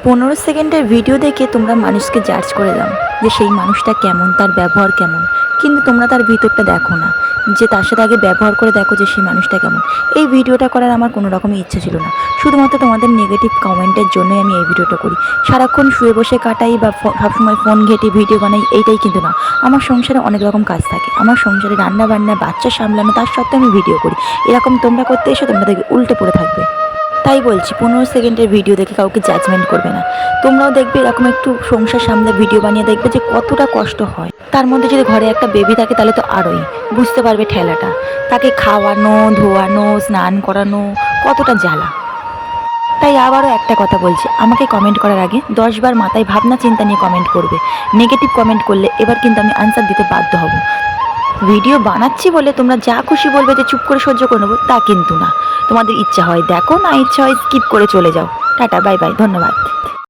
15 সেকেন্ডের ভিডিও দেখে তোমরা মানুষকে জাজ করে দাও যে সেই মানুষটা কেমন, তার ব্যবহার কেমন, কিন্তু তোমরা তার ভিতরটা দেখো না, যে তার সাথে আগে ব্যবহার করে দেখো যে সেই মানুষটা কেমন। এই ভিডিওটা করার আমার কোনো রকমই ইচ্ছা ছিল না, শুধুমাত্র তোমাদের নেগেটিভ কমেন্টের জন্যই আমি এই ভিডিওটা করি। সারাক্ষণ শুয়ে বসে কাটাই বা সবসময় ফোন ঘেঁটে ভিডিও বানাই, এইটাই কিন্তু না। আমার সংসারে অনেক রকম কাজ থাকে, আমার সংসারে রান্না বান্না, বাচ্চা সামলানো, তার সত্ত্বেও আমি ভিডিও করি। এরকম তোমরা করতে এসে তোমরা দেখবে উল্টে পড়ে থাকবে। তাই বলছি 15 সেকেন্ডের ভিডিও দেখে কাউকে জাজমেন্ট করবে না। তোমরাও দেখবে এরকম একটু সংসার সামলে ভিডিও বানিয়ে দেখবে যে কতটা কষ্ট হয়। তার মধ্যে যদি ঘরে একটা বেবি থাকে তাহলে তো আরোই বুঝতে পারবে ঠেলাটা। তাকে খাওয়ানো, ধোয়ানো, স্নান করানো কতটা জ্বালা। তাই আবারও একটা কথা বলছি, আমাকে কমেন্ট করার আগে 10 বার মাথায় ভাবনা চিন্তা নিয়ে কমেন্ট করবে। নেগেটিভ কমেন্ট করলে এবার কিন্তু আমি আনসার দিতে বাধ্য হব। ভিডিও বানাচ্ছি বলে তোমরা যা খুশি বলবে যে চুপ করে সহ্য করে নেবো, তা কিন্তু না। তোমাদের ইচ্ছা হয় দেখো, না ইচ্ছা হয় স্কিপ করে চলে যাও। টাটা, বাই বাই, ধন্যবাদ।